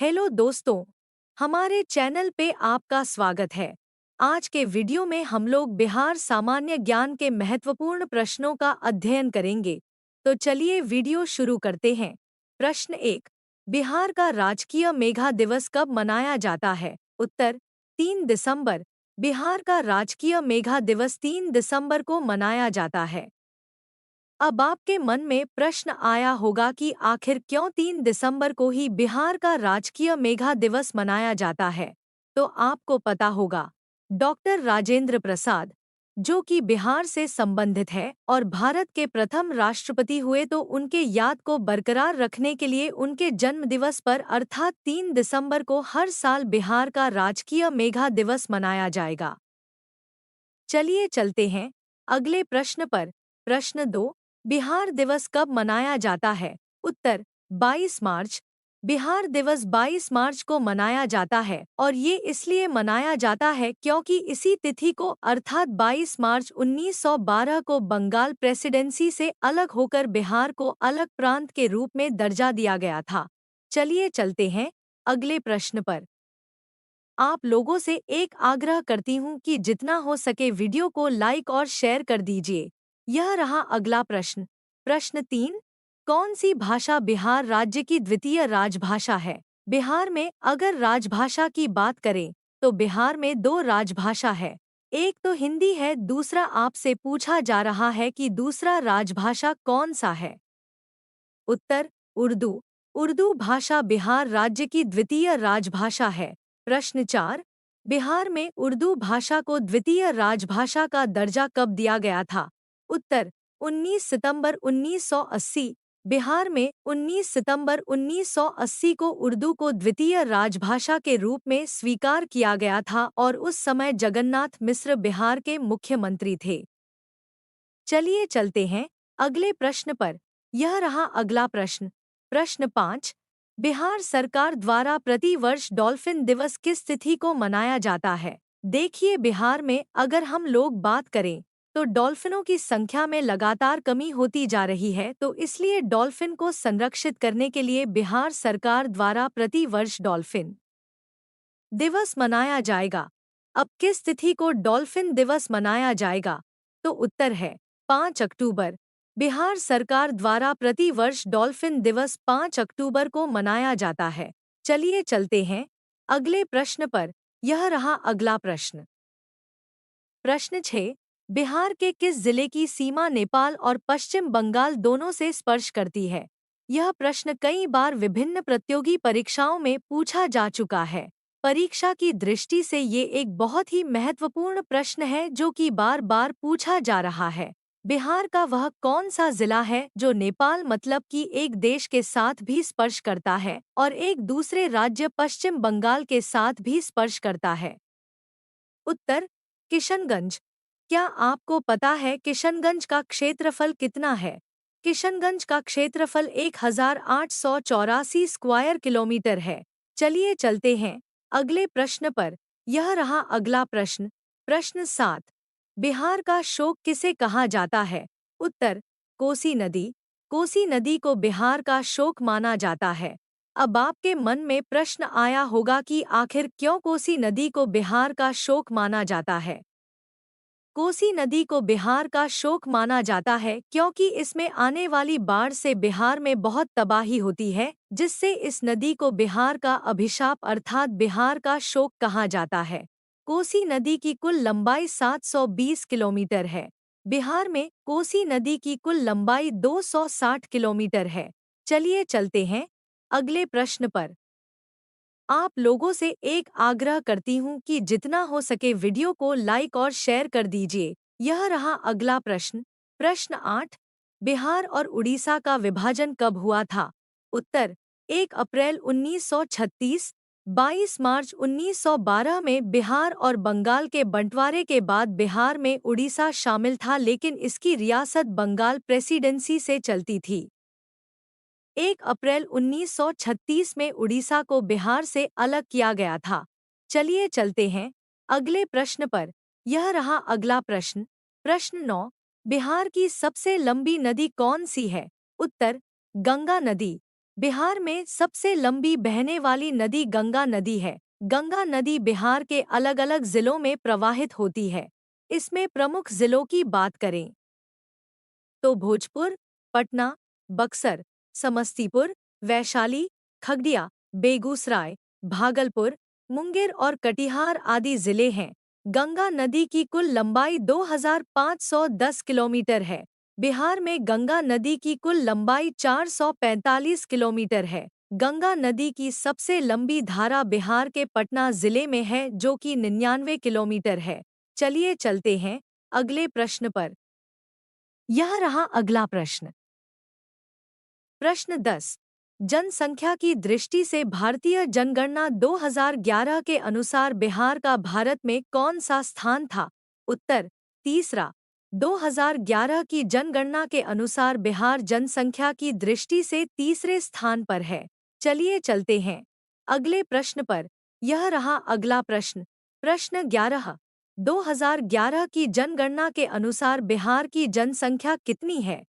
Hello दोस्तों, हमारे channel पे आपका स्वागत है। आज के वीडियो में हम लोग बिहार सामान्य ज्ञान के महत्वपूर्ण प्रश्नों का अध्ययन करेंगे। तो चलिए वीडियो शुरू करते हैं। प्रश्न 1। बिहार का राजकीय मेघा दिवस कब मनाया जाता है? उत्तर 3 दिसंबर। बिहार का राजकीय मेघा दिवस 3 दिसंबर को मनाया जाता है। अब आपके मन में प्रश्न आया होगा कि आखिर क्यों 3 दिसंबर को ही बिहार का राजकीय मेघा दिवस मनाया जाता है? तो आपको पता होगा, डॉक्टर राजेंद्र प्रसाद, जो कि बिहार से संबंधित है और भारत के प्रथम राष्ट्रपति हुए, तो उनके याद को बरकरार रखने के लिए उनके जन्म दिवस पर अर्थात 3 दिसंबर को हर साल बिहार का राजकीय मेघा दिवस मनाया जाएगा। चलिए चलते हैं अगले प्रश्न पर। प्रश्न 2। बिहार दिवस कब मनाया जाता है? उत्तर 22 मार्च। बिहार दिवस 22 मार्च को मनाया जाता है और ये इसलिए मनाया जाता है क्योंकि इसी तिथि को अर्थात 22 मार्च 1912 को बंगाल प्रेसिडेंसी से अलग होकर बिहार को अलग प्रांत के रूप में दर्जा दिया गया था। चलिए चलते हैं अगले प्रश्न पर। आप लोगों से एक आग्रह करती हूँ कि जितना हो सके वीडियो को लाइक और शेयर कर दीजिए। यह रहा अगला प्रश्न। प्रश्न 3। कौन सी भाषा बिहार राज्य की द्वितीय राजभाषा है? बिहार में अगर राजभाषा की बात करें तो बिहार में 2 राजभाषा है। एक तो हिंदी है, दूसरा आपसे पूछा जा रहा है कि दूसरा राजभाषा कौन सा है? उत्तर उर्दू। उर्दू भाषा बिहार राज्य की द्वितीय राजभाषा है। प्रश्न 4। बिहार में उर्दू भाषा को द्वितीय राजभाषा का दर्जा कब दिया गया था? उत्तर 19 सितंबर 1980। बिहार में 19 सितंबर 1980 को उर्दू को द्वितीय राजभाषा के रूप में स्वीकार किया गया था और उस समय जगन्नाथ मिश्र बिहार के मुख्यमंत्री थे। चलिए चलते हैं अगले प्रश्न पर। यह रहा अगला प्रश्न। प्रश्न 5। बिहार सरकार द्वारा प्रति वर्ष डॉल्फिन दिवस किस तिथि को मनाया जाता है? देखिए, बिहार में अगर हम लोग बात करें तो डॉल्फिनों की संख्या में लगातार कमी होती जा रही है, तो इसलिए डॉल्फिन को संरक्षित करने के लिए बिहार सरकार द्वारा प्रति वर्ष डॉल्फिन दिवस मनाया जाएगा। अब किस तिथि को डॉल्फिन दिवस मनाया जाएगा? तो उत्तर है 5 अक्टूबर। बिहार सरकार द्वारा प्रति वर्ष डॉल्फिन दिवस 5 अक्टूबर को मनाया जाता है। चलिए चलते हैं अगले प्रश्न पर। यह रहा अगला प्रश्न। प्रश्न 6। बिहार के किस जिले की सीमा नेपाल और पश्चिम बंगाल दोनों से स्पर्श करती है? यह प्रश्न कई बार विभिन्न प्रतियोगी परीक्षाओं में पूछा जा चुका है। परीक्षा की दृष्टि से ये एक बहुत ही महत्वपूर्ण प्रश्न है जो कि बार बार पूछा जा रहा है। बिहार का वह कौन सा जिला है जो नेपाल मतलब कि एक देश के साथ भी स्पर्श करता है और एक दूसरे राज्य पश्चिम बंगाल के साथ भी स्पर्श करता है? उत्तर किशनगंज। क्या आपको पता है किशनगंज का क्षेत्रफल कितना है? किशनगंज का क्षेत्रफल 1884 स्क्वायर किलोमीटर है। चलिए चलते हैं अगले प्रश्न पर। यह रहा अगला प्रश्न। प्रश्न 7। बिहार का शोक किसे कहा जाता है? उत्तर कोसी नदी। कोसी नदी को बिहार का शोक माना जाता है। अब आपके मन में प्रश्न आया होगा कि आखिर क्यों कोसी नदी को बिहार का शोक माना जाता है? कोसी नदी को बिहार का शोक माना जाता है क्योंकि इसमें आने वाली बाढ़ से बिहार में बहुत तबाही होती है, जिससे इस नदी को बिहार का अभिशाप अर्थात बिहार का शोक कहा जाता है। कोसी नदी की कुल लंबाई 720 किलोमीटर है। बिहार में कोसी नदी की कुल लंबाई 260 किलोमीटर है। चलिए चलते हैं अगले प्रश्न पर। आप लोगों से एक आग्रह करती हूँ कि जितना हो सके वीडियो को लाइक और शेयर कर दीजिए। यह रहा अगला प्रश्न। प्रश्न 8। बिहार और उड़ीसा का विभाजन कब हुआ था? उत्तर 1 अप्रैल 1936। 22 मार्च 1912 में बिहार और बंगाल के बंटवारे के बाद बिहार में उड़ीसा शामिल था, लेकिन इसकी रियासत बंगाल प्रेसिडेंसी से चलती थी। 1 अप्रैल 1936 में उड़ीसा को बिहार से अलग किया गया था। चलिए चलते हैं अगले प्रश्न पर। यह रहा अगला प्रश्न। प्रश्न 9। बिहार की सबसे लंबी नदी कौन सी है? उत्तर गंगा नदी। बिहार में सबसे लंबी बहने वाली नदी गंगा नदी है। गंगा नदी बिहार के अलग अलग जिलों में प्रवाहित होती है। इसमें प्रमुख जिलों की बात करें तो भोजपुर, पटना, बक्सर, समस्तीपुर, वैशाली, खगड़िया, बेगूसराय, भागलपुर, मुंगेर और कटिहार आदि जिले हैं। गंगा नदी की कुल लंबाई 2510 किलोमीटर है। बिहार में गंगा नदी की कुल लंबाई 445 किलोमीटर है। गंगा नदी की सबसे लंबी धारा बिहार के पटना जिले में है जो कि 99 किलोमीटर है। चलिए चलते हैं अगले प्रश्न पर। यह रहा अगला प्रश्न। प्रश्न 10। जनसंख्या की दृष्टि से भारतीय जनगणना 2011 के अनुसार बिहार का भारत में कौन सा स्थान था? उत्तर तीसरा। 2011 की जनगणना के अनुसार बिहार जनसंख्या की दृष्टि से तीसरे स्थान पर है। चलिए चलते हैं अगले प्रश्न पर। यह रहा अगला प्रश्न। प्रश्न 11। 2011 की जनगणना के अनुसार बिहार की जनसंख्या कितनी है?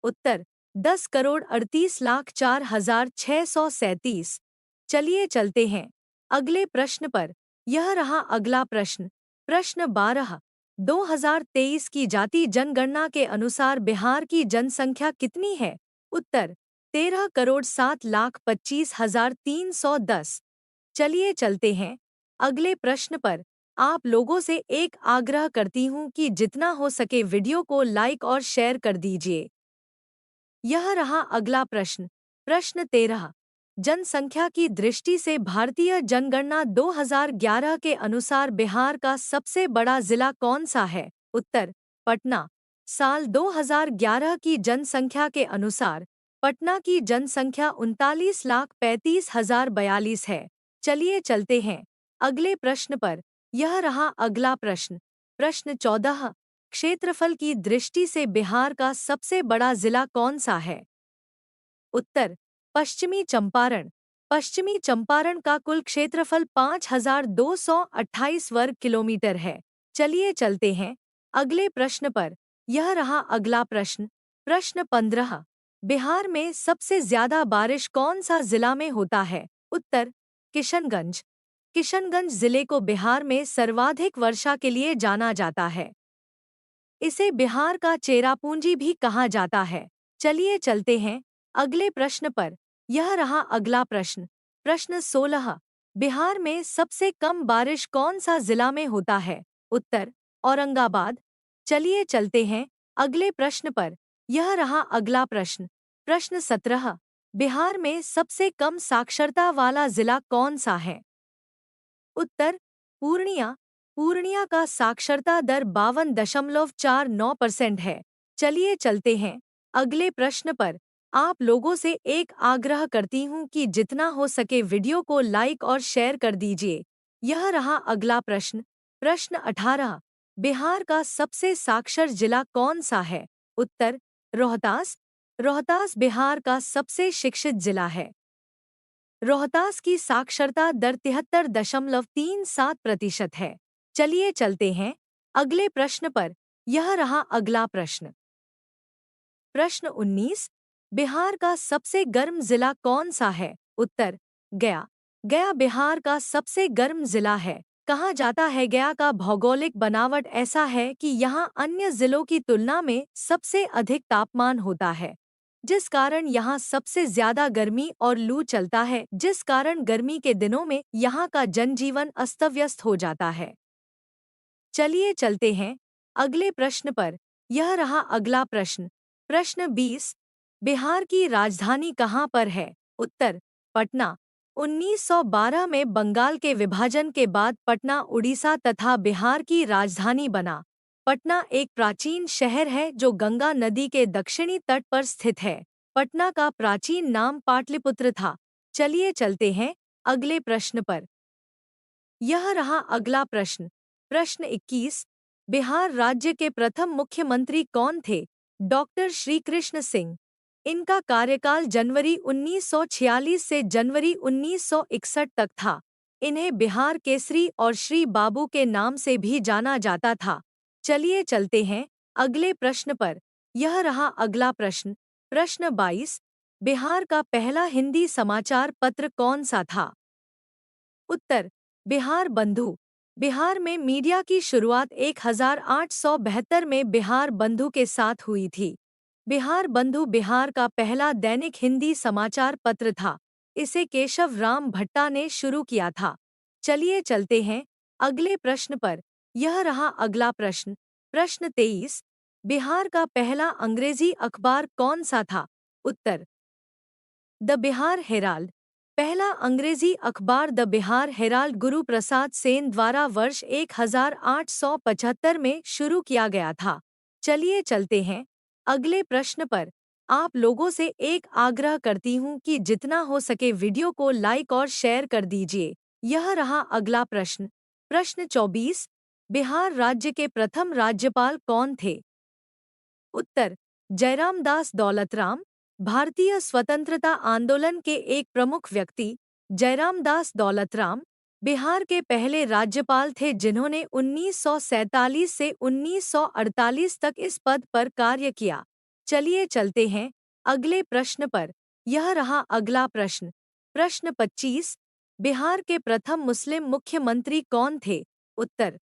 उत्तर 10,38,04,637। चलिए चलते हैं अगले प्रश्न पर। यह रहा अगला प्रश्न। प्रश्न 12। 2023 की जाति जनगणना के अनुसार बिहार की जनसंख्या कितनी है? उत्तर 13,07,25,310। चलिए चलते हैं अगले प्रश्न पर। आप लोगों से एक आग्रह करती हूँ कि जितना हो सके वीडियो को लाइक और शेयर कर दीजिए। यह रहा अगला प्रश्न। प्रश्न 13। जनसंख्या की दृष्टि से भारतीय जनगणना 2011 के अनुसार बिहार का सबसे बड़ा जिला कौन सा है? उत्तर पटना। साल 2011 की जनसंख्या के अनुसार पटना की जनसंख्या 39,35,042 है। चलिए चलते हैं अगले प्रश्न पर। यह रहा अगला प्रश्न। प्रश्न 14। क्षेत्रफल की दृष्टि से बिहार का सबसे बड़ा जिला कौन सा है? उत्तर पश्चिमी चंपारण। पश्चिमी चंपारण का कुल क्षेत्रफल 5,228 वर्ग किलोमीटर है। चलिए चलते हैं अगले प्रश्न पर। यह रहा अगला प्रश्न। प्रश्न 15। बिहार में सबसे ज्यादा बारिश कौन सा जिला में होता है? उत्तर किशनगंज। किशनगंज जिले को बिहार में सर्वाधिक वर्षा के लिए जाना जाता है। इसे बिहार का चेरापूंजी भी कहा जाता है। चलिए चलते हैं अगले प्रश्न पर। यह रहा अगला प्रश्न। प्रश्न 16। बिहार में सबसे कम बारिश कौन सा जिला में होता है? उत्तर औरंगाबाद। चलिए चलते हैं अगले प्रश्न पर। यह रहा अगला प्रश्न। प्रश्न 17। बिहार में सबसे कम साक्षरता वाला जिला कौन सा है? उत्तर पूर्णिया। पूर्णिया का साक्षरता दर 52.49% है। चलिए चलते हैं अगले प्रश्न पर। आप लोगों से एक आग्रह करती हूँ कि जितना हो सके वीडियो को लाइक और शेयर कर दीजिए। यह रहा अगला प्रश्न। प्रश्न 18। बिहार का सबसे साक्षर जिला कौन सा है? उत्तर रोहतास। रोहतास बिहार का सबसे शिक्षित जिला है। रोहतास की साक्षरता दर 73.37% है। चलिए चलते हैं अगले प्रश्न पर। यह रहा अगला प्रश्न। प्रश्न 19। बिहार का सबसे गर्म जिला कौन सा है? उत्तर गया। गया बिहार का सबसे गर्म जिला है। कहा जाता है गया का भौगोलिक बनावट ऐसा है कि यहाँ अन्य जिलों की तुलना में सबसे अधिक तापमान होता है, जिस कारण यहाँ सबसे ज्यादा गर्मी और लू चलता है, जिस कारण गर्मी के दिनों में यहाँ का जनजीवन अस्त व्यस्त हो जाता है। चलिए चलते हैं अगले प्रश्न पर। यह रहा अगला प्रश्न। प्रश्न 20। बिहार की राजधानी कहाँ पर है? उत्तर पटना। 1912 में बंगाल के विभाजन के बाद पटना उड़ीसा तथा बिहार की राजधानी बना। पटना एक प्राचीन शहर है जो गंगा नदी के दक्षिणी तट पर स्थित है। पटना का प्राचीन नाम पाटलिपुत्र था। चलिए चलते हैं अगले प्रश्न पर। यह रहा अगला प्रश्न। प्रश्न 21। बिहार राज्य के प्रथम मुख्यमंत्री कौन थे? डॉक्टर श्री कृष्ण सिंह। इनका कार्यकाल जनवरी 1946 से जनवरी 1961 तक था। इन्हें बिहार केसरी और श्री बाबू के नाम से भी जाना जाता था। चलिए चलते हैं अगले प्रश्न पर। यह रहा अगला प्रश्न। प्रश्न 22। बिहार का पहला हिंदी समाचार पत्र कौन सा था? उत्तर, बिहार बंधु। बिहार में मीडिया की शुरुआत 1872 में बिहार बंधु के साथ हुई थी। बिहार बंधु बिहार का पहला दैनिक हिंदी समाचार पत्र था। इसे केशव राम भट्टा ने शुरू किया था। चलिए चलते हैं अगले प्रश्न पर। यह रहा अगला प्रश्न। प्रश्न 23। बिहार का पहला अंग्रेजी अखबार कौन सा था? उत्तर, द बिहार हेराल्ड। पहला अंग्रेजी अखबार द बिहार हेराल्ड गुरु प्रसाद सेन द्वारा वर्ष 1875 में शुरू किया गया था। चलिए चलते हैं अगले प्रश्न पर। आप लोगों से एक आग्रह करती हूँ कि जितना हो सके वीडियो को लाइक और शेयर कर दीजिए। यह रहा अगला प्रश्न। प्रश्न 24। बिहार राज्य के प्रथम राज्यपाल कौन थे? उत्तर, जयराम दास दौलतराम। भारतीय स्वतंत्रता आंदोलन के एक प्रमुख व्यक्ति जयराम दास दौलतराम बिहार के पहले राज्यपाल थे जिन्होंने 1947 से 1948 तक इस पद पर कार्य किया। चलिए चलते हैं अगले प्रश्न पर। यह रहा अगला प्रश्न। प्रश्न 25। बिहार के प्रथम मुस्लिम मुख्यमंत्री कौन थे? उत्तर,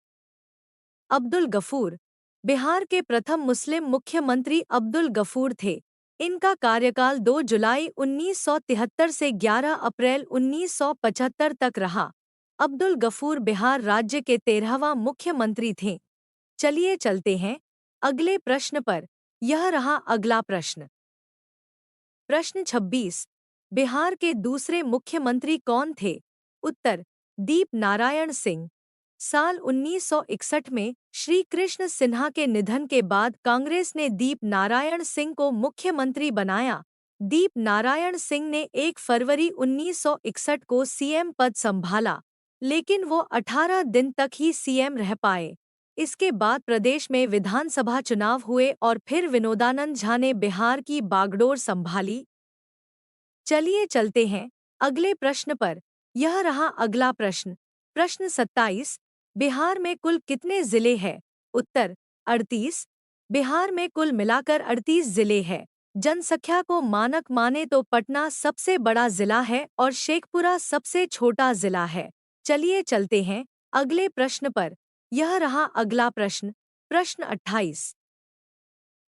अब्दुल गफूर। बिहार के प्रथम मुस्लिम मुख्यमंत्री अब्दुल गफूर थे। इनका कार्यकाल 2 जुलाई 1973 से 11 अप्रैल 1975 तक रहा। अब्दुल गफूर बिहार राज्य के 13वां मुख्यमंत्री थे। चलिए चलते हैं अगले प्रश्न पर। यह रहा अगला प्रश्न। प्रश्न 26। बिहार के दूसरे मुख्यमंत्री कौन थे? उत्तर, दीप नारायण सिंह। साल 1961 में श्री कृष्ण सिन्हा के निधन के बाद कांग्रेस ने दीप नारायण सिंह को मुख्यमंत्री बनाया। दीप नारायण सिंह ने 1 फरवरी 1961 को सीएम पद संभाला, लेकिन वो 18 दिन तक ही सीएम रह पाए। इसके बाद प्रदेश में विधानसभा चुनाव हुए और फिर विनोदानंद झा ने बिहार की बागडोर संभाली। चलिए चलते हैं अगले प्रश्न पर। यह रहा अगला प्रश्न। प्रश्न 27। बिहार में कुल कितने जिले हैं? उत्तर, 38। बिहार में कुल मिलाकर 38 जिले हैं। जनसंख्या को मानक माने तो पटना सबसे बड़ा जिला है और शेखपुरा सबसे छोटा जिला है। चलिए चलते हैं अगले प्रश्न पर। यह रहा अगला प्रश्न। प्रश्न 28।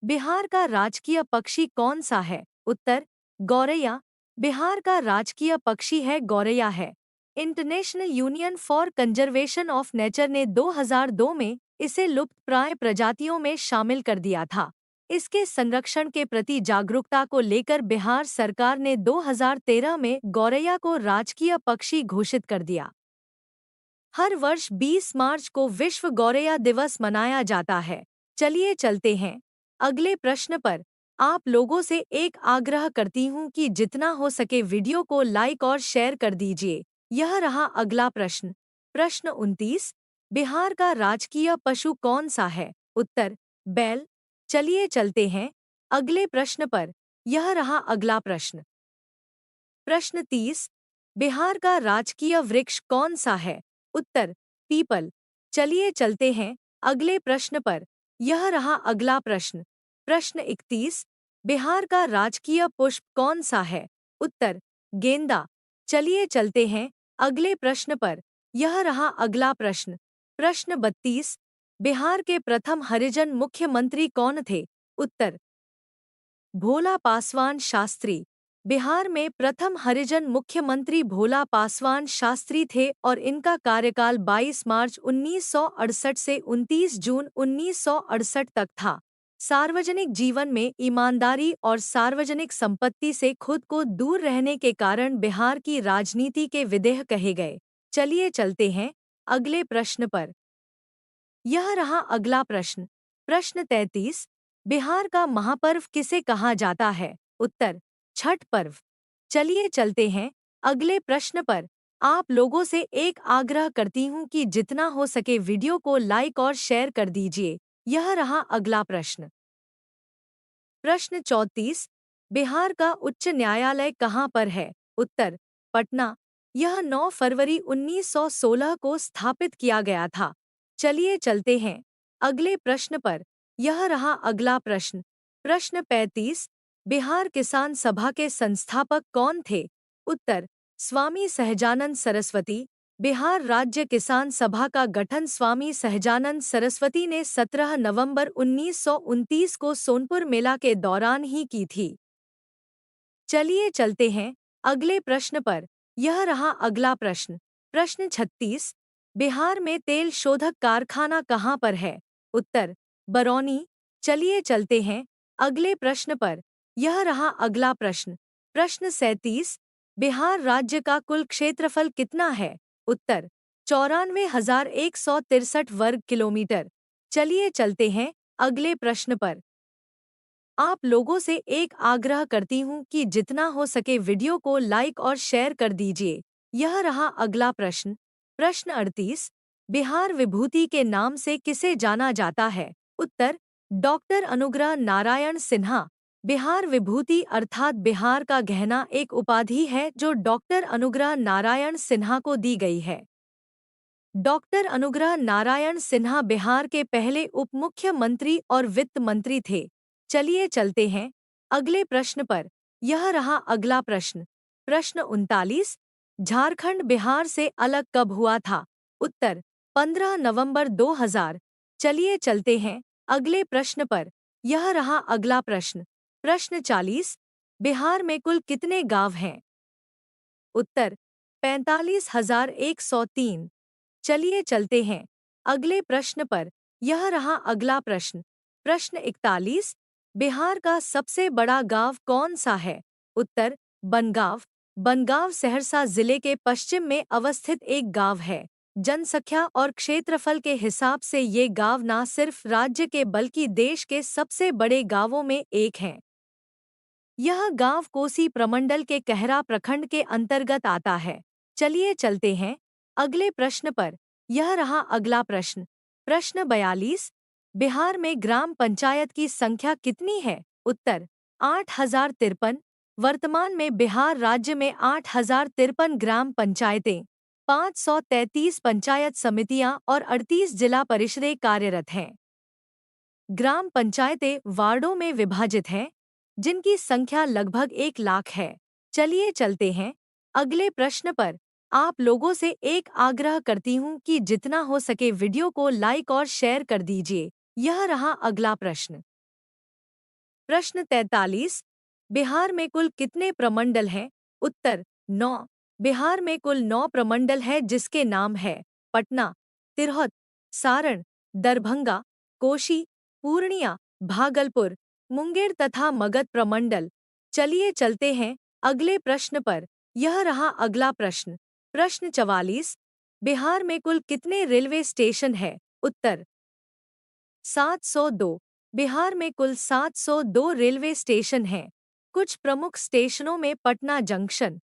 बिहार का राजकीय पक्षी कौन सा है? उत्तर, गौरैया। बिहार का राजकीय पक्षी है गौरैया है। International union for conservation of nature ने 2002 में इसे लुप्त प्राय प्रजातियों में शामिल कर दिया था। इसके संरक्षण के प्रति जागरूकता को लेकर बिहार सरकार ने 2013 में गौरैया को राजकीय पक्षी घोषित कर दिया। हर वर्ष 20 मार्च को विश्व गौरैया दिवस मनाया जाता है। चलिए चलते हैं अगले प्रश्न पर। आप लोगों से एक आग्रह करती हूँ कि जितना हो सके वीडियो को लाइक और शेयर कर दीजिए। यह रहा अगला प्रश्न। प्रश्न 29। बिहार का राजकीय पशु कौन सा है? उत्तर, बैल। चलिए चलते हैं अगले प्रश्न पर। यह रहा अगला प्रश्न। प्रश्न 30। बिहार का राजकीय वृक्ष कौन सा है? उत्तर, पीपल। चलिए चलते हैं अगले प्रश्न पर। यह रहा अगला प्रश्न। प्रश्न 31। बिहार का राजकीय पुष्प कौन सा है? उत्तर, गेंदा। चलिए चलते हैं अगले प्रश्न पर। यह रहा अगला प्रश्न। प्रश्न 32। बिहार के प्रथम हरिजन मुख्यमंत्री कौन थे? उत्तर, भोला पासवान शास्त्री। बिहार में प्रथम हरिजन मुख्यमंत्री भोला पासवान शास्त्री थे और इनका कार्यकाल 22 मार्च 1968 से 29 जून 1968 तक था। सार्वजनिक जीवन में ईमानदारी और सार्वजनिक संपत्ति से खुद को दूर रहने के कारण बिहार की राजनीति के विदेह कहे गए। चलिए चलते हैं अगले प्रश्न पर। यह रहा अगला प्रश्न। प्रश्न 33। बिहार का महापर्व किसे कहा जाता है? उत्तर, छठ पर्व। चलिए चलते हैं अगले प्रश्न पर। आप लोगों से एक आग्रह करती हूँ कि जितना हो सके वीडियो को लाइक और शेयर कर दीजिए। यह रहा अगला प्रश्न। प्रश्न 34। बिहार का उच्च न्यायालय कहाँ पर है? उत्तर, पटना। यह 9 फरवरी 1916 को स्थापित किया गया था। चलिए चलते हैं अगले प्रश्न पर। यह रहा अगला प्रश्न। प्रश्न 35। बिहार किसान सभा के संस्थापक कौन थे? उत्तर, स्वामी सहजानंद सरस्वती। बिहार राज्य किसान सभा का गठन स्वामी सहजानंद सरस्वती ने 17 नवंबर 1929 को सोनपुर मेला के दौरान ही की थी। चलिए चलते हैं अगले प्रश्न पर। यह रहा अगला प्रश्न। प्रश्न 36। बिहार में तेल शोधक कारखाना कहाँ पर है? उत्तर, बरौनी। चलिए चलते हैं अगले प्रश्न पर। यह रहा अगला प्रश्न। प्रश्न 37। बिहार राज्य का कुल क्षेत्रफल कितना है? उत्तर, 94,163 वर्ग किलोमीटर। चलिए चलते हैं अगले प्रश्न पर। आप लोगों से एक आग्रह करती हूँ कि जितना हो सके वीडियो को लाइक और शेयर कर दीजिए। यह रहा अगला प्रश्न। प्रश्न 38। बिहार विभूति के नाम से किसे जाना जाता है? उत्तर, डॉक्टर अनुग्रह नारायण सिन्हा। बिहार विभूति अर्थात बिहार का गहना एक उपाधि है जो डॉक्टर अनुग्रह नारायण सिन्हा को दी गई है। डॉक्टर अनुग्रह नारायण सिन्हा बिहार के पहले उप मुख्यमंत्री और वित्त मंत्री थे। चलिए चलते हैं अगले प्रश्न पर। यह रहा अगला प्रश्न। प्रश्न 39। झारखंड बिहार से अलग कब हुआ था? उत्तर, 15 नवंबर 2000। चलिए चलते हैं अगले प्रश्न पर। यह रहा अगला प्रश्न। प्रश्न 40। बिहार में कुल कितने गांव हैं? उत्तर, 45,103। चलिए चलते हैं अगले प्रश्न पर। यह रहा अगला प्रश्न। प्रश्न 41। बिहार का सबसे बड़ा गांव कौन सा है? उत्तर, बनगांव। बनगांव सहरसा जिले के पश्चिम में अवस्थित एक गांव है। जनसंख्या और क्षेत्रफल के हिसाब से ये गांव न सिर्फ राज्य के बल्कि देश के सबसे बड़े गांवों में एक है। यह गांव कोसी प्रमंडल के कहरा प्रखंड के अंतर्गत आता है। चलिए चलते हैं अगले प्रश्न पर। यह रहा अगला प्रश्न। प्रश्न 42। बिहार में ग्राम पंचायत की संख्या कितनी है? उत्तर, 8,053। वर्तमान में बिहार राज्य में 8,053 ग्राम पंचायतें, 533 पंचायत समितियां और 38 जिला परिषदें कार्यरत हैं। ग्राम पंचायतें वार्डों में विभाजित हैं, जिनकी संख्या लगभग 1 लाख है। चलिए चलते हैं अगले प्रश्न पर। आप लोगों से एक आग्रह करती हूँ कि जितना हो सके वीडियो को लाइक और शेयर कर दीजिए। यह रहा अगला प्रश्न। प्रश्न 43। बिहार में कुल कितने प्रमंडल हैं? उत्तर, 9। बिहार में कुल 9 प्रमंडल है जिसके नाम है पटना, तिरहुत, सारण, दरभंगा, कोशी, पूर्णिया, भागलपुर, मुंगेर तथा मगध प्रमंडल। चलिए चलते हैं अगले प्रश्न पर। यह रहा अगला प्रश्न। प्रश्न 44। बिहार में कुल कितने रेलवे स्टेशन है? उत्तर, 702। बिहार में कुल 702 रेलवे स्टेशन हैं। कुछ प्रमुख स्टेशनों में Patna junction,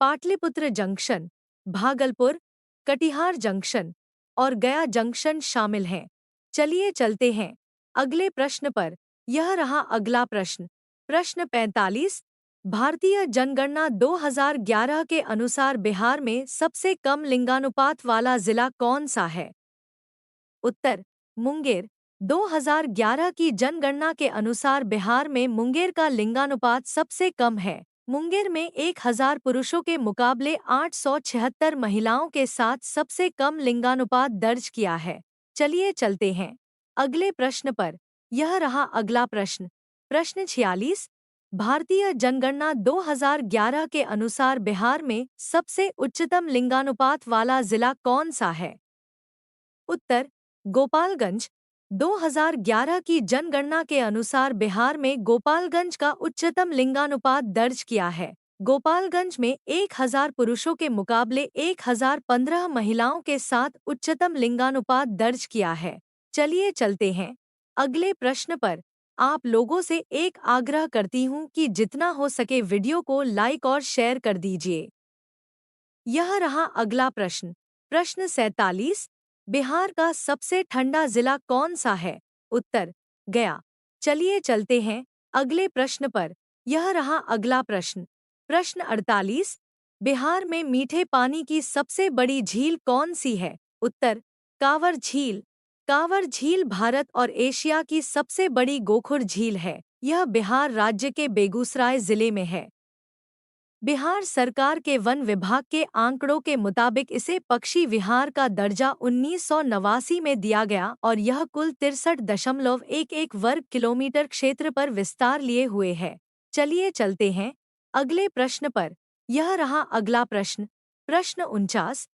Pataliputra junction, Bhagalpur, Katihar junction और गया जंक्शन शामिल हैं। चलिए चलते हैं अगले प्रश्न पर। यह रहा अगला प्रश्न। प्रश्न 45। भारतीय जनगणना 2011 के अनुसार बिहार में सबसे कम लिंगानुपात वाला जिला कौन सा है? उत्तर, मुंगेर। 2011 की जनगणना के अनुसार बिहार में मुंगेर का लिंगानुपात सबसे कम है। मुंगेर में 1,000 पुरुषों के मुकाबले 876 महिलाओं के साथ सबसे कम लिंगानुपात दर्ज किया है। चलिए चलते हैं अगले प्रश्न पर। यह रहा अगला प्रश्न। प्रश्न 46। भारतीय जनगणना 2011 के अनुसार बिहार में सबसे उच्चतम लिंगानुपात वाला जिला कौन सा है? उत्तर, गोपालगंज। 2011 की जनगणना के अनुसार बिहार में गोपालगंज का उच्चतम लिंगानुपात दर्ज किया है। गोपालगंज में 1,000 पुरुषों के मुकाबले 1,015 महिलाओं के साथ उच्चतम लिंगानुपात दर्ज किया है। चलिए चलते हैं अगले प्रश्न पर। आप लोगों से एक आग्रह करती हूँ कि जितना हो सके वीडियो को लाइक और शेयर कर दीजिए। यह रहा अगला प्रश्न। प्रश्न 47। बिहार का सबसे ठंडा जिला कौन सा है? उत्तर, गया। चलिए चलते हैं अगले प्रश्न पर। यह रहा अगला प्रश्न। प्रश्न 48। बिहार में मीठे पानी की सबसे बड़ी झील कौन सी है? उत्तर, कांवर झील। कांवर झील भारत और एशिया की सबसे बड़ी गोखुर झील है। यह बिहार राज्य के बेगूसराय जिले में है। बिहार सरकार के वन विभाग के आंकड़ों के मुताबिक इसे पक्षी विहार का दर्जा 1989 में दिया गया और यह कुल 63.11 वर्ग किलोमीटर क्षेत्र पर विस्तार लिए हुए है। चलिए चलते हैं अगले प्रश्न पर। यह रहा अगला प्रश्न। प्रश्न 49।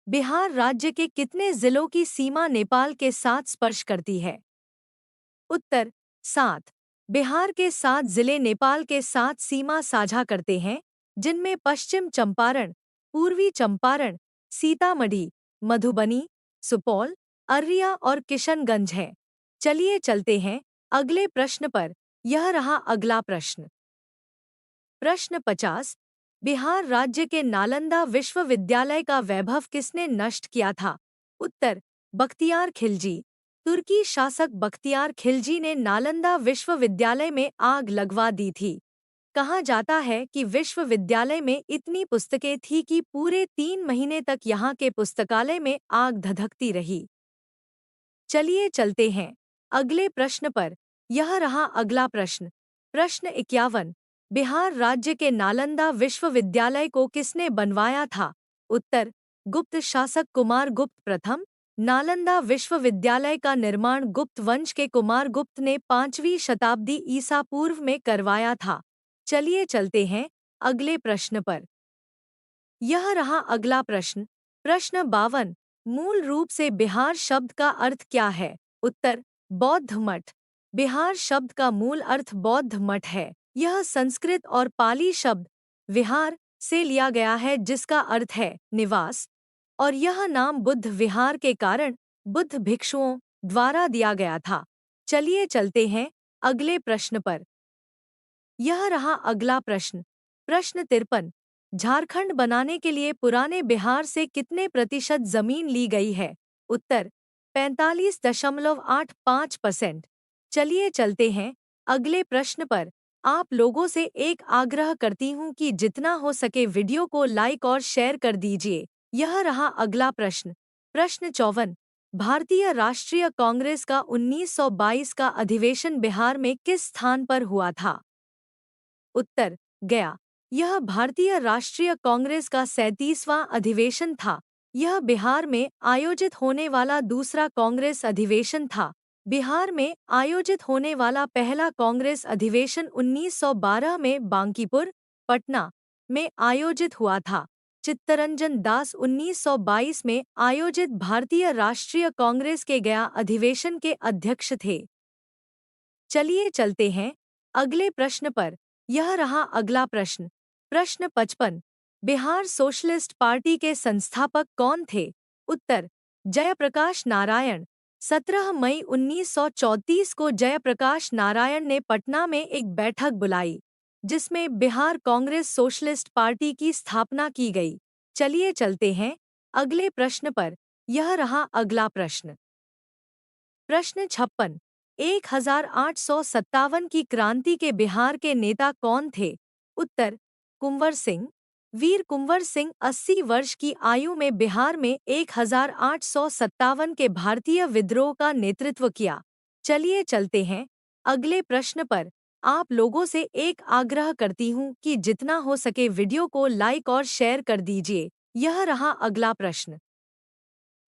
बिहार राज्य के कितने जिलों की सीमा नेपाल के साथ स्पर्श करती है? उत्तर 7। बिहार के 7 जिले नेपाल के साथ सीमा साझा करते हैं, जिनमें पश्चिम चंपारण, पूर्वी चंपारण, सीतामढ़ी, मधुबनी, सुपौल, अररिया और किशनगंज है। चलिए चलते हैं अगले प्रश्न पर। यह रहा अगला प्रश्न। प्रश्न 50। बिहार राज्य के नालंदा विश्वविद्यालय का वैभव किसने नष्ट किया था? उत्तर बख्तियार खिलजी। तुर्की शासक बख्तियार खिलजी ने नालंदा विश्वविद्यालय में आग लगवा दी थी। कहा जाता है कि विश्वविद्यालय में इतनी पुस्तकें थी कि पूरे 3 महीने तक यहाँ के पुस्तकालय में आग धधकती रही। चलिए चलते हैं अगले प्रश्न पर। यह रहा अगला प्रश्न। प्रश्न 51। बिहार राज्य के नालंदा विश्वविद्यालय को किसने बनवाया था? उत्तर गुप्त शासक कुमार गुप्त प्रथम। नालंदा विश्वविद्यालय का निर्माण गुप्त वंश के कुमार गुप्त ने 5वीं शताब्दी ईसा पूर्व में करवाया था। चलिए चलते हैं अगले प्रश्न पर। यह रहा अगला प्रश्न। प्रश्न 52। मूल रूप से बिहार शब्द का अर्थ क्या है? उत्तर बौद्ध मठ। बिहार शब्द का मूल अर्थ बौद्ध मठ है। यह संस्कृत और पाली शब्द विहार से लिया गया है, जिसका अर्थ है निवास, और यह नाम बुद्ध विहार के कारण बुद्ध भिक्षुओं द्वारा दिया गया था। चलिए चलते हैं अगले प्रश्न पर। यह रहा अगला प्रश्न। प्रश्न 53। झारखंड बनाने के लिए पुराने बिहार से कितने प्रतिशत जमीन ली गई है? उत्तर 45.85%। चलिए चलते हैं अगले प्रश्न पर। आप लोगों से एक आग्रह करती हूँ कि जितना हो सके वीडियो को लाइक और शेयर कर दीजिए। यह रहा अगला प्रश्न। प्रश्न 54। भारतीय राष्ट्रीय कांग्रेस का 1922 का अधिवेशन बिहार में किस स्थान पर हुआ था? उत्तर गया। यह भारतीय राष्ट्रीय कांग्रेस का 37वां अधिवेशन था। यह बिहार में आयोजित होने वाला दूसरा कांग्रेस अधिवेशन था। बिहार में आयोजित होने वाला पहला कांग्रेस अधिवेशन 1912 में बांकीपुर, पटना में आयोजित हुआ था। चित्तरंजन दास 1922 में आयोजित भारतीय राष्ट्रीय कांग्रेस के गया अधिवेशन के अध्यक्ष थे। चलिए चलते हैं अगले प्रश्न पर। यह रहा अगला प्रश्न। प्रश्न 55। बिहार सोशलिस्ट पार्टी के संस्थापक कौन थे? उत्तर जयप्रकाश नारायण। 17 मई 1934 को जयप्रकाश नारायण ने पटना में एक बैठक बुलाई, जिसमें बिहार कांग्रेस सोशलिस्ट पार्टी की स्थापना की गई। चलिए चलते हैं अगले प्रश्न पर। यह रहा अगला प्रश्न। प्रश्न 56। 1857 की क्रांति के बिहार के नेता कौन थे? उत्तर कुंवर सिंह। वीर कुंवर सिंह 80 वर्ष की आयु में बिहार में 1857 के भारतीय विद्रोह का नेतृत्व किया। चलिए चलते हैं अगले प्रश्न पर। आप लोगों से एक आग्रह करती हूँ कि जितना हो सके वीडियो को लाइक और शेयर कर दीजिए। यह रहा अगला प्रश्न।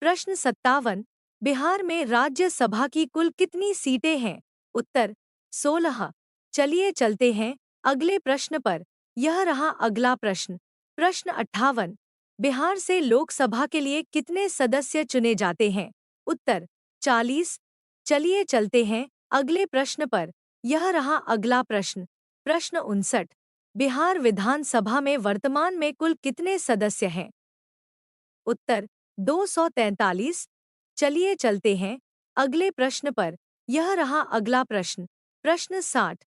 प्रश्न 57। बिहार में राज्यसभा की कुल कितनी सीटें हैं? उत्तर 16। चलिए चलते हैं अगले प्रश्न पर। यह रहा अगला प्रश्न। प्रश्न 58। बिहार से लोकसभा के लिए कितने सदस्य चुने जाते हैं? उत्तर 40। चलिए चलते हैं अगले प्रश्न पर। यह रहा अगला प्रश्न। प्रश्न 59। बिहार विधानसभा में वर्तमान में कुल कितने सदस्य हैं? उत्तर 243। चलिए चलते हैं अगले प्रश्न पर। यह रहा अगला प्रश्न। प्रश्न 60।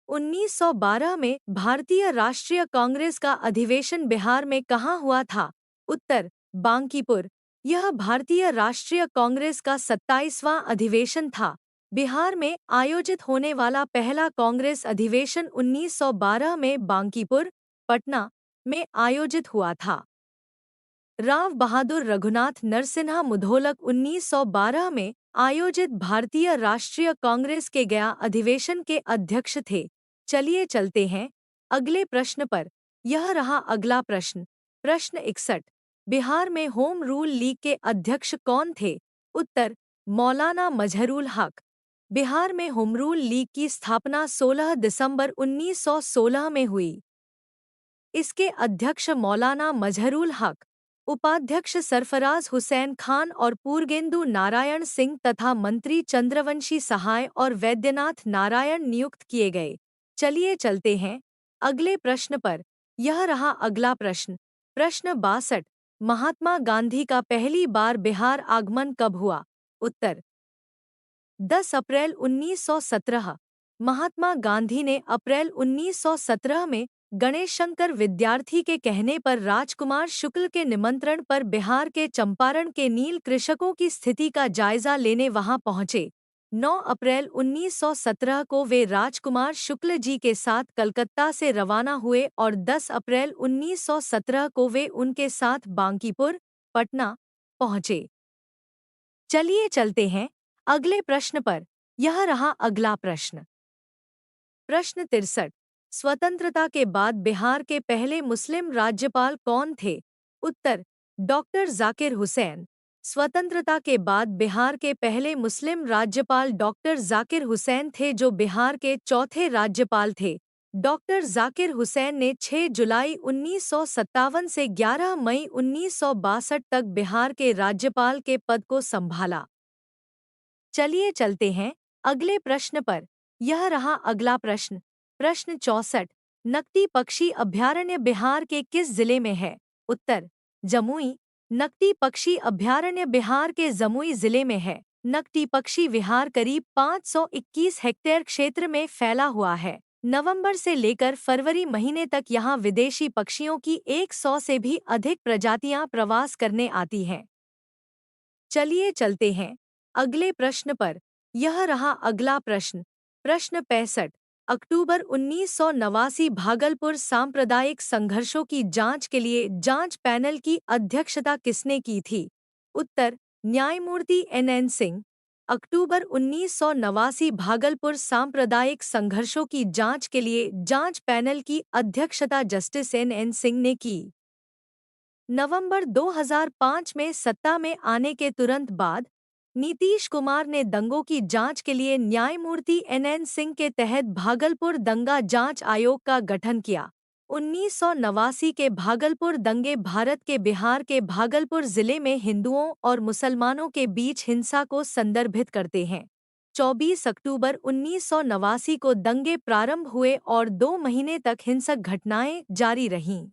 1912 में भारतीय राष्ट्रीय कांग्रेस का अधिवेशन बिहार में कहाँ हुआ था? उत्तर बांकीपुर। यह भारतीय राष्ट्रीय कांग्रेस का 27वां अधिवेशन था। बिहार में आयोजित होने वाला पहला कांग्रेस अधिवेशन 1912 में बांकीपुर, पटना में आयोजित हुआ था। राव बहादुर रघुनाथ नरसिन्हा मुधोलक 1912 में आयोजित भारतीय राष्ट्रीय कांग्रेस के गया अधिवेशन के अध्यक्ष थे। चलिए चलते हैं अगले प्रश्न पर। यह रहा अगला प्रश्न। प्रश्न 61। बिहार में होम रूल लीग के अध्यक्ष कौन थे? उत्तर मौलाना मजहरुल हक। बिहार में होम रूल लीग की स्थापना 16 दिसंबर 1916 में हुई। इसके अध्यक्ष मौलाना मजहरुल हक, उपाध्यक्ष सरफराज हुसैन खान और पूर्गेंदु नारायण सिंह तथा मंत्री चंद्रवंशी सहाय और वैद्यनाथ नारायण नियुक्त किए गए। चलिए चलते हैं अगले प्रश्न पर। यह रहा अगला प्रश्न। प्रश्न 62। महात्मा गांधी का पहली बार बिहार आगमन कब हुआ? उत्तर 10 अप्रैल 1917। महात्मा गांधी ने अप्रैल 1917 में गणेश शंकर विद्यार्थी के कहने पर राजकुमार शुक्ल के निमंत्रण पर बिहार के चंपारण के नील कृषकों की स्थिति का जायजा लेने वहां पहुंचे। 9 अप्रैल 1917 को वे राजकुमार शुक्ल जी के साथ कलकत्ता से रवाना हुए और 10 अप्रैल 1917 को वे उनके साथ बांकीपुर, पटना, पहुंचे। चलिए चलते हैं अगले प्रश्न पर। यह रहा अगला प्रश्न। प्रश्न 63। स्वतंत्रता के बाद बिहार के पहले मुस्लिम राज्यपाल कौन थे? उत्तर डॉक्टर जाकिर हुसैन। स्वतंत्रता के बाद बिहार के पहले मुस्लिम राज्यपाल डॉक्टर जाकिर हुसैन थे, जो बिहार के चौथे राज्यपाल थे। डॉक्टर जाकिर हुसैन ने 6 जुलाई 1957 से 11 मई 1962 तक बिहार के राज्यपाल के पद को संभाला। चलिए चलते हैं अगले प्रश्न पर। यह रहा अगला प्रश्न। प्रश्न 64। नकटी पक्षी अभयारण्य बिहार के किस जिले में है? उत्तर जमुई। नकटी पक्षी अभयारण्य बिहार के जमुई जिले में है। नकटी पक्षी विहार करीब 521 हेक्टेयर क्षेत्र में फैला हुआ है। नवंबर से लेकर फरवरी महीने तक यहाँ विदेशी पक्षियों की 100 से भी अधिक प्रजातियां प्रवास करने आती हैं। चलिए चलते हैं अगले प्रश्न पर। यह रहा अगला प्रश्न। प्रश्न 65। अक्टूबर 1989 भागलपुर सांप्रदायिक संघर्षों की जांच के लिए जांच पैनल की अध्यक्षता किसने की थी? उत्तर न्यायमूर्ति NN सिंह। अक्टूबर 1989 भागलपुर सांप्रदायिक संघर्षों की जांच के लिए जांच पैनल की अध्यक्षता जस्टिस NN सिंह ने की। नवंबर 2005 में सत्ता में आने के तुरंत बाद नीतीश कुमार ने दंगों की जांच के लिए न्यायमूर्ति NN सिंह के तहत भागलपुर दंगा जांच आयोग का गठन किया। 1989 के भागलपुर दंगे भारत के बिहार के भागलपुर जिले में हिंदुओं और मुसलमानों के बीच हिंसा को संदर्भित करते हैं। 24 अक्टूबर 1989 को दंगे प्रारंभ हुए और 2 महीने तक हिंसक घटनाएं जारी रहीं,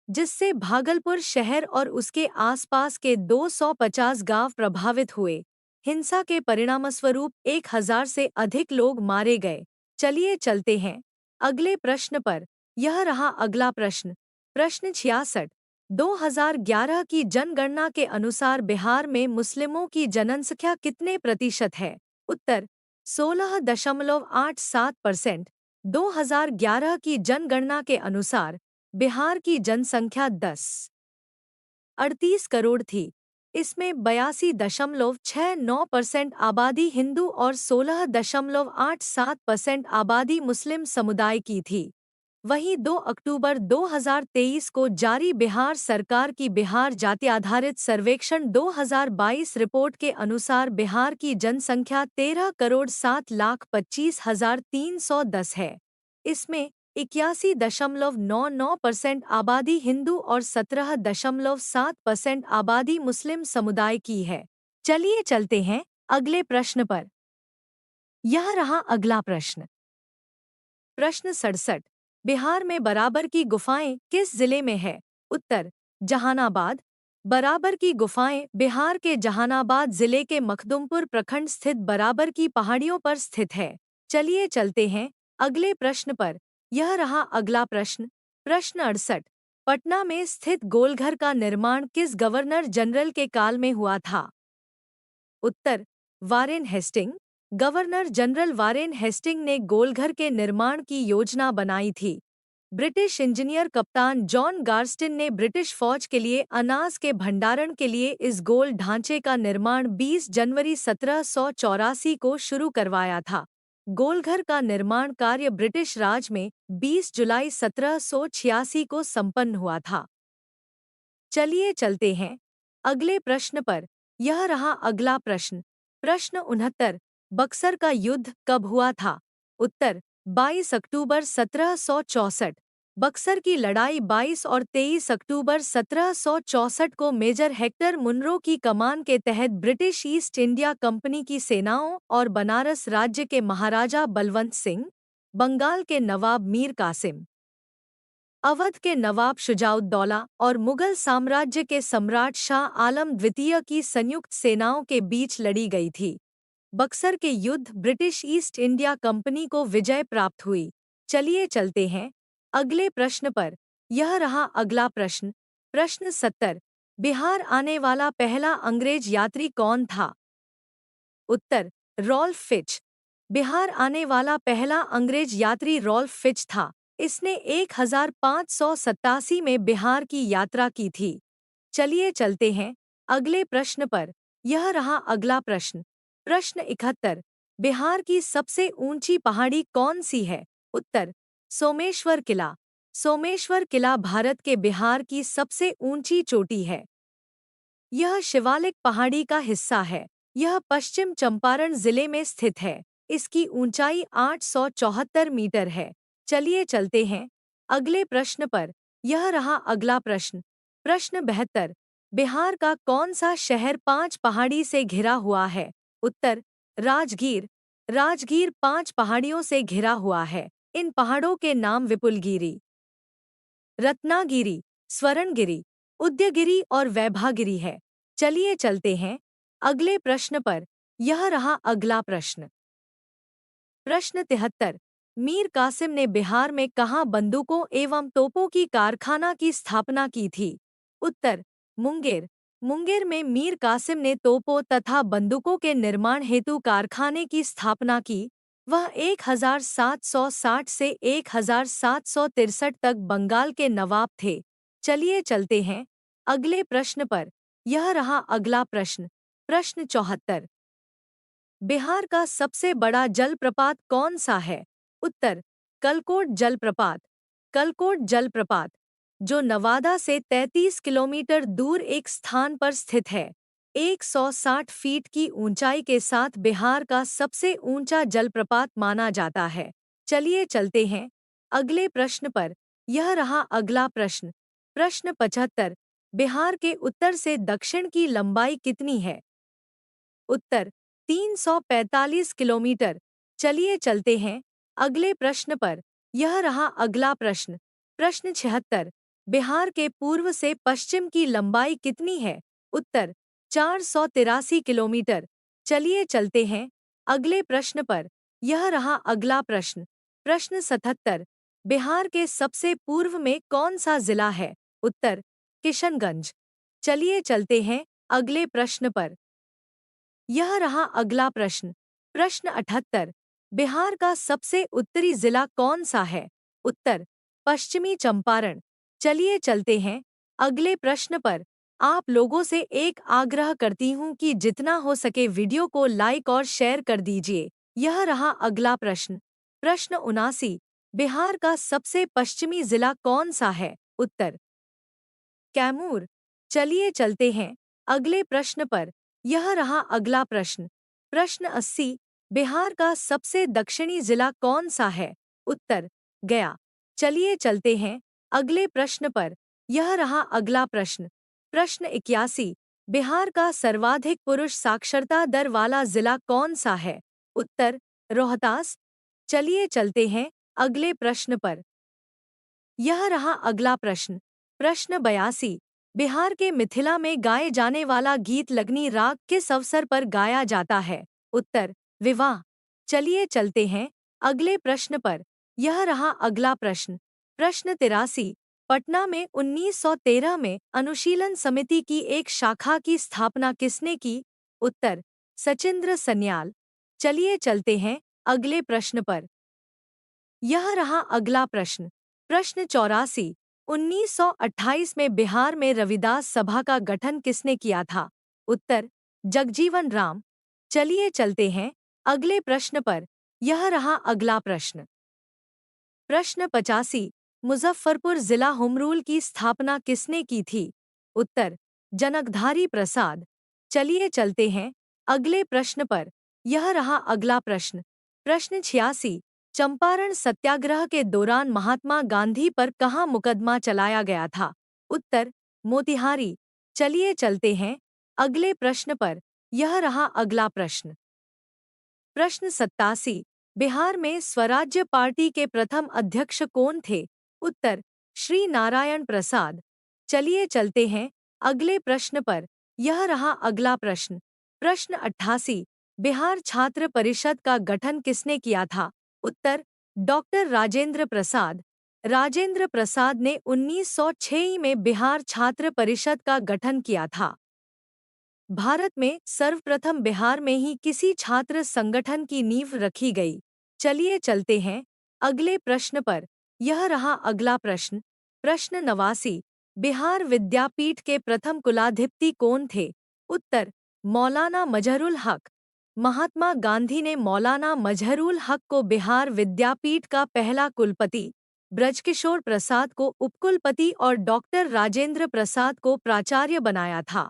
जिससे भागलपुर शहर और उसके आसपास के 250 गांव प्रभावित हुए। हिंसा के परिणामस्वरूप 1000 से अधिक लोग मारे गए। चलिए चलते हैं अगले प्रश्न पर। यह रहा अगला प्रश्न। प्रश्न 66। 2011 की जनगणना के अनुसार बिहार में मुस्लिमों की जनसंख्या कितने प्रतिशत है? उत्तर 16.87%। 2011 की जनगणना के अनुसार बिहार की जनसंख्या 10.38 करोड़ थी। इसमें 82.69% आबादी हिंदू और 16.87% आबादी मुस्लिम समुदाय की थी। वहीं 2 अक्टूबर 2023 को जारी बिहार सरकार की बिहार जाति आधारित सर्वेक्षण 2022 रिपोर्ट के अनुसार बिहार की जनसंख्या 13,07,25,310 है। इसमें 81.99% आबादी हिंदू और 17.7% आबादी मुस्लिम समुदाय की है। चलिए चलते हैं अगले प्रश्न पर। यह रहा अगला प्रश्न। प्रश्न 67। बिहार में बराबर की गुफाएं किस जिले में है? उत्तर जहानाबाद। बराबर की गुफाएं बिहार के जहानाबाद जिले के मखदुमपुर प्रखंड स्थित बराबर की पहाड़ियों पर स्थित है। चलिए चलते हैं अगले प्रश्न पर। यह रहा अगला प्रश्न। प्रश्न 68। पटना में स्थित गोलघर का निर्माण किस गवर्नर जनरल के काल में हुआ था? उत्तर Warren Hastings. Governor general Warren Hastings ने गोलघर के निर्माण की योजना बनाई थी। ब्रिटिश इंजीनियर कप्तान जॉन गार्स्टिन ने ब्रिटिश फौज के लिए अनाज के भंडारण के लिए इस गोल ढांचे का निर्माण 20 जनवरी 1784 को शुरू करवाया था। गोलघर का निर्माण कार्य ब्रिटिश राज में 20 जुलाई 1786 को संपन्न हुआ था। चलिए चलते हैं अगले प्रश्न पर। यह रहा अगला प्रश्न। प्रश्न 69। बक्सर का युद्ध कब हुआ था? उत्तर 22 अक्टूबर 1764। बक्सर की लड़ाई 22 और 23 अक्टूबर 1764 को मेजर हेक्टर मुनरो की कमान के तहत ब्रिटिश ईस्ट इंडिया कंपनी की सेनाओं और बनारस राज्य के महाराजा बलवंत सिंह, बंगाल के नवाब मीर कासिम, अवध के नवाब शुजाउद्दौला और मुगल साम्राज्य के सम्राट शाह आलम द्वितीय की संयुक्त सेनाओं के बीच लड़ी गई थी। बक्सर के युद्ध ब्रिटिश ईस्ट इंडिया कंपनी को विजय प्राप्त हुई। चलिए चलते हैं अगले प्रश्न पर। यह रहा अगला प्रश्न। प्रश्न 70। बिहार आने वाला पहला अंग्रेज यात्री कौन था? उत्तर रॉल्फ फिच। बिहार आने वाला पहला अंग्रेज यात्री रॉल्फ फिच था। इसने 1587 में बिहार की यात्रा की थी। चलिए चलते हैं अगले प्रश्न पर। यह रहा अगला प्रश्न। प्रश्न 71। बिहार की सबसे ऊंची पहाड़ी कौन सी है? उत्तर सोमेश्वर किला। सोमेश्वर किला भारत के बिहार की सबसे ऊंची चोटी है। यह शिवालिक पहाड़ी का हिस्सा है। यह पश्चिम चंपारण जिले में स्थित है। इसकी ऊंचाई 874 मीटर है। चलिए चलते हैं अगले प्रश्न पर। यह रहा अगला प्रश्न। प्रश्न 72। बिहार का कौन सा शहर 5 पहाड़ी से घिरा हुआ है? उत्तर राजगीर। राजगीर 5 पहाड़ियों से घिरा हुआ है। इन पहाड़ों के नाम विपुलगिरी, रत्नागिरी, स्वर्णगिरी, उदयगिरी और वैभागिरी है। चलिए चलते हैं अगले प्रश्न पर। यह रहा अगला प्रश्न। प्रश्न 73। मीर कासिम ने बिहार में कहाँ बंदूकों एवं तोपों की कारखाना की स्थापना की थी? उत्तर मुंगेर। मुंगेर में मीर कासिम ने तोपों तथा बंदूकों के निर्माण हेतु कारखाने की स्थापना की। वह 1760 से 1763 तक बंगाल के नवाब थे। चलिए चलते हैं अगले प्रश्न पर। यह रहा अगला प्रश्न। प्रश्न 74। बिहार का सबसे बड़ा जलप्रपात कौन सा है? उत्तर कलकोट जलप्रपात। कलकोट जलप्रपात, जो नवादा से 33 किलोमीटर दूर एक स्थान पर स्थित है, 160 फीट की ऊंचाई के साथ बिहार का सबसे ऊंचा जलप्रपात माना जाता है। चलिए चलते हैं अगले प्रश्न पर। यह रहा अगला प्रश्न। प्रश्न 75। बिहार के उत्तर से दक्षिण की लंबाई कितनी है? उत्तर 345 किलोमीटर। चलिए चलते हैं अगले प्रश्न पर। यह रहा अगला प्रश्न। प्रश्न 76। बिहार के पूर्व से पश्चिम की लंबाई कितनी है? उत्तर 483 किलोमीटर। चलिए चलते हैं अगले प्रश्न पर। यह रहा अगला प्रश्न। प्रश्न 77। बिहार के सबसे पूर्व में कौन सा जिला है? उत्तर किशनगंज। चलिए चलते हैं अगले प्रश्न पर। यह रहा अगला प्रश्न। प्रश्न 78। बिहार का सबसे उत्तरी जिला कौन सा है? उत्तर पश्चिमी चंपारण। चलिए चलते हैं अगले प्रश्न पर। आप लोगों से एक आग्रह करती हूँ कि जितना हो सके वीडियो को लाइक और शेयर कर दीजिए। यह रहा अगला प्रश्न। प्रश्न 79। बिहार का सबसे पश्चिमी जिला कौन सा है? उत्तर कैमूर। चलिए चलते हैं अगले प्रश्न पर। यह रहा अगला प्रश्न। प्रश्न 80। बिहार का सबसे दक्षिणी जिला कौन सा है? उत्तर गया। चलिए चलते हैं अगले प्रश्न पर। यह रहा अगला प्रश्न। प्रश्न 81। बिहार का सर्वाधिक पुरुष साक्षरता दर वाला जिला कौन सा है? उत्तर रोहतास। चलिए चलते हैं अगले प्रश्न पर। यह रहा अगला प्रश्न। प्रश्न 82। बिहार के मिथिला में गाए जाने वाला गीत लगनी राग किस अवसर पर गाया जाता है? उत्तर विवाह। चलिए चलते हैं अगले प्रश्न पर। यह रहा अगला प्रश्न। प्रश्न 83। पटना में 1913 में अनुशीलन समिति की एक शाखा की स्थापना किसने की? उत्तर सचिंद्र सन्याल। चलिए चलते हैं अगले प्रश्न पर। यह रहा अगला प्रश्न। प्रश्न 84। 1928 में बिहार में रविदास सभा का गठन किसने किया था? उत्तर जगजीवन राम। चलिए चलते हैं अगले प्रश्न पर। यह रहा अगला प्रश्न। प्रश्न 85। मुजफ्फरपुर जिला होम रूल की स्थापना किसने की थी? उत्तर जनकधारी प्रसाद। चलिए चलते हैं अगले प्रश्न पर। यह रहा अगला प्रश्न। प्रश्न 86। चंपारण सत्याग्रह के दौरान महात्मा गांधी पर कहाँ मुकदमा चलाया गया था? उत्तर मोतिहारी। चलिए चलते हैं अगले प्रश्न पर। यह रहा अगला प्रश्न। प्रश्न 87। बिहार में स्वराज्य पार्टी के प्रथम अध्यक्ष कौन थे? उत्तर श्री नारायण प्रसाद। चलिए चलते हैं अगले प्रश्न पर। यह रहा अगला प्रश्न। प्रश्न 88। बिहार छात्र परिषद का गठन किसने किया था? उत्तर डॉक्टर राजेंद्र प्रसाद। राजेंद्र प्रसाद ने 1906 में बिहार छात्र परिषद का गठन किया था। भारत में सर्वप्रथम बिहार में ही किसी छात्र संगठन की नींव रखी गई। चलिए चलते हैं अगले प्रश्न पर। यह रहा अगला प्रश्न। प्रश्न 89। बिहार विद्यापीठ के प्रथम कुलाधिपति कौन थे? उत्तर मौलाना मजहरुल हक। महात्मा गांधी ने मौलाना मजहरुल हक को बिहार विद्यापीठ का पहला कुलपति, ब्रजकिशोर प्रसाद को उपकुलपति और डॉक्टर राजेंद्र प्रसाद को प्राचार्य बनाया था।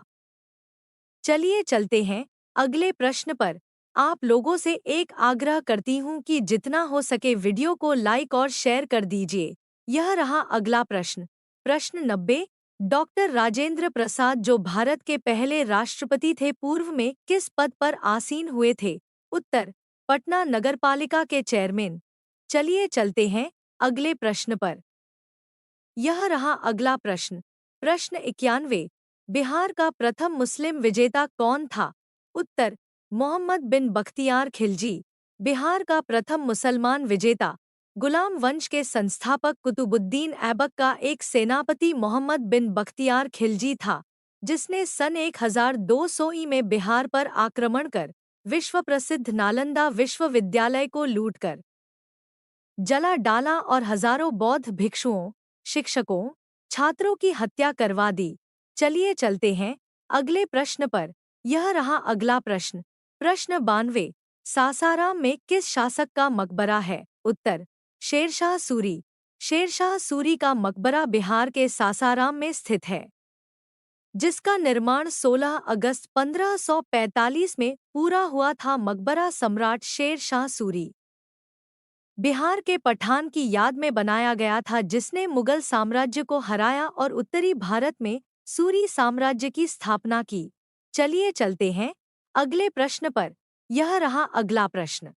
चलिए चलते हैं अगले प्रश्न पर। आप लोगों से एक आग्रह करती हूँ कि जितना हो सके वीडियो को लाइक और शेयर कर दीजिए। यह रहा अगला प्रश्न। प्रश्न 90। डॉक्टर राजेंद्र प्रसाद जो भारत के पहले राष्ट्रपति थे पूर्व में किस पद पर आसीन हुए थे? उत्तर पटना नगरपालिका के चेयरमैन। चलिए चलते हैं अगले प्रश्न पर। यह रहा अगला प्रश्न। प्रश्न 91। बिहार का प्रथम मुस्लिम विजेता कौन था? उत्तर मोहम्मद बिन बख्तियार खिलजी। बिहार का प्रथम मुसलमान विजेता गुलाम वंश के संस्थापक कुतुबुद्दीन ऐबक का एक सेनापति मोहम्मद बिन बख्तियार खिलजी था, जिसने सन 1200 में बिहार पर आक्रमण कर विश्व प्रसिद्ध नालंदा विश्वविद्यालय को लूटकर जला डाला और हजारों बौद्ध भिक्षुओं, शिक्षकों, छात्रों की हत्या करवा दी। चलिए चलते हैं अगले प्रश्न पर। यह रहा अगला प्रश्न। प्रश्न 92। सासाराम में किस शासक का मकबरा है? उत्तर शेरशाह सूरी। शेरशाह सूरी का मकबरा बिहार के सासाराम में स्थित है, जिसका निर्माण 16 अगस्त 1545 में पूरा हुआ था। मकबरा सम्राट शेर शाह सूरी बिहार के पठान की याद में बनाया गया था, जिसने मुगल साम्राज्य को हराया और उत्तरी भारत में सूरी साम्राज्य की स्थापना की। चलिए चलते हैं अगले प्रश्न पर। यह रहा अगला प्रश्न।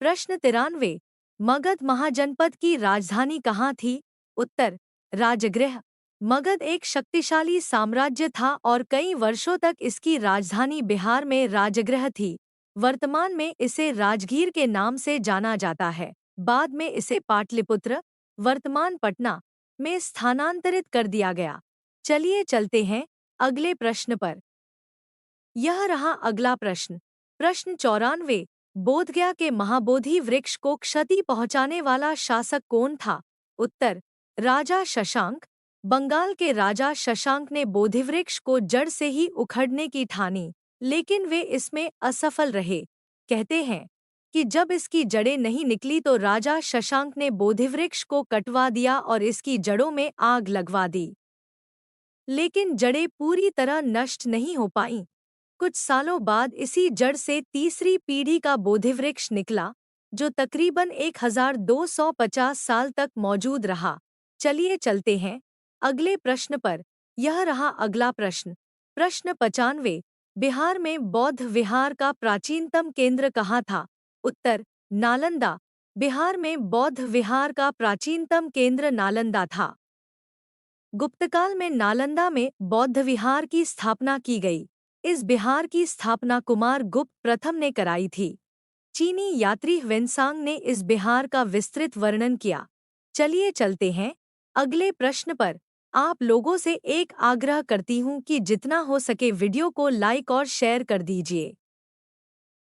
प्रश्न 93। मगध महाजनपद की राजधानी कहाँ थी? उत्तर राजगृह। मगध एक शक्तिशाली साम्राज्य था और कई वर्षों तक इसकी राजधानी बिहार में राजगृह थी। वर्तमान में इसे राजगीर के नाम से जाना जाता है। बाद में इसे पाटलिपुत्र, वर्तमान पटना, में स्थानांतरित कर दिया गया। चलिए चलते हैं अगले प्रश्न पर। यह रहा अगला प्रश्न। प्रश्न 94। बोधगया के महाबोधि वृक्ष को क्षति पहुंचाने वाला शासक कौन था? उत्तर राजा शशांक। बंगाल के राजा शशांक ने बोधिवृक्ष को जड़ से ही उखड़ने की ठानी, लेकिन वे इसमें असफल रहे। कहते हैं कि जब इसकी जड़ें नहीं निकली तो राजा शशांक ने बोधिवृक्ष को कटवा दिया और इसकी जड़ों में आग लगवा दी, लेकिन जड़ें पूरी तरह नष्ट नहीं हो पाईं। कुछ सालों बाद इसी जड़ से तीसरी पीढ़ी का बोधिवृक्ष निकला, जो तकरीबन 1250 साल तक मौजूद रहा। चलिए चलते हैं अगले प्रश्न पर। यह रहा अगला प्रश्न। प्रश्न 95। बिहार में बौद्ध विहार का प्राचीनतम केंद्र कहाँ था? उत्तर नालंदा। बिहार में बौद्ध विहार का प्राचीनतम केंद्र नालंदा था। गुप्तकाल में नालंदा में बौद्ध विहार की स्थापना की गई। इस बिहार की स्थापना कुमार गुप्त प्रथम ने कराई थी। चीनी यात्री ह्वेनसांग ने इस बिहार का विस्तृत वर्णन किया। चलिए चलते हैं अगले प्रश्न पर। आप लोगों से एक आग्रह करती हूँ कि जितना हो सके वीडियो को लाइक और शेयर कर दीजिए।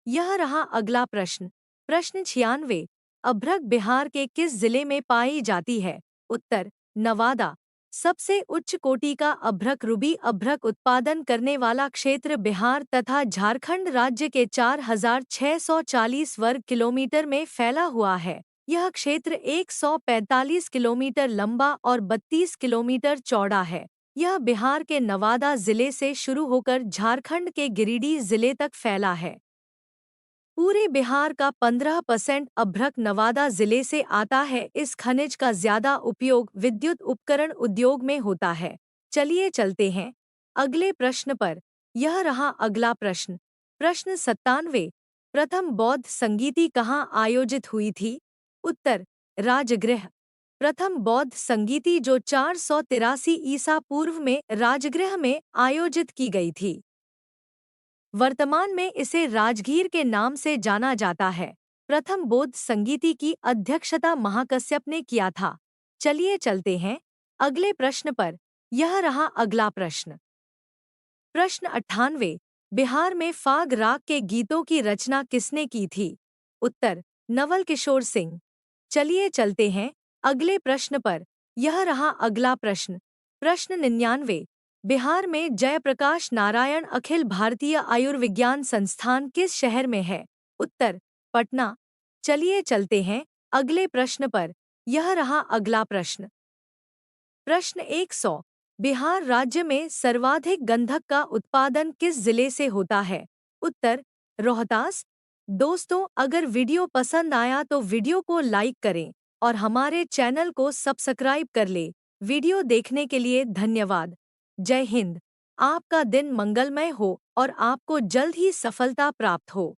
यह रहा अगला प्रश्न। प्रश्न 96। अभ्रक बिहार के किस जिले में पाई जाती है? उत्तर नवादा। सबसे उच्च कोटि का अभ्रक रूबी अभ्रक उत्पादन करने वाला क्षेत्र बिहार तथा झारखंड राज्य के 4,640 वर्ग किलोमीटर में फैला हुआ है। यह क्षेत्र 145 किलोमीटर लंबा और 32 किलोमीटर चौड़ा है। यह बिहार के नवादा जिले से शुरू होकर झारखंड के गिरिडीह जिले तक फैला है। पूरे बिहार का 15% अभ्रक नवादा जिले से आता है। इस खनिज का ज्यादा उपयोग विद्युत उपकरण उद्योग में होता है। चलिए चलते हैं अगले प्रश्न पर। यह रहा अगला प्रश्न। प्रश्न 97। प्रथम बौद्ध संगीति कहाँ आयोजित हुई थी? उत्तर राजगृह। प्रथम बौद्ध संगीति जो 483 ईसा पूर्व में राजगृह में आयोजित की गई थी। वर्तमान में इसे राजगीर के नाम से जाना जाता है। प्रथम बौद्ध संगीति की अध्यक्षता महाकश्यप ने किया था। चलिए चलते हैं अगले प्रश्न पर। यह रहा अगला प्रश्न। प्रश्न 98। बिहार में फाग राग के गीतों की रचना किसने की थी? उत्तर नवल किशोर सिंह। चलिए चलते हैं अगले प्रश्न पर। यह रहा अगला प्रश्न। प्रश्न 99। बिहार में जयप्रकाश नारायण अखिल भारतीय आयुर्विज्ञान संस्थान किस शहर में है? उत्तर पटना। चलिए चलते हैं अगले प्रश्न पर। यह रहा अगला प्रश्न। प्रश्न 100। बिहार राज्य में सर्वाधिक गंधक का उत्पादन किस जिले से होता है? उत्तर रोहतास। दोस्तों, अगर वीडियो पसंद आया तो वीडियो को लाइक करें और हमारे चैनल को सब्सक्राइब कर ले। वीडियो देखने के लिए धन्यवाद। जय हिंद। आपका दिन मंगलमय हो और आपको जल्द ही सफलता प्राप्त हो।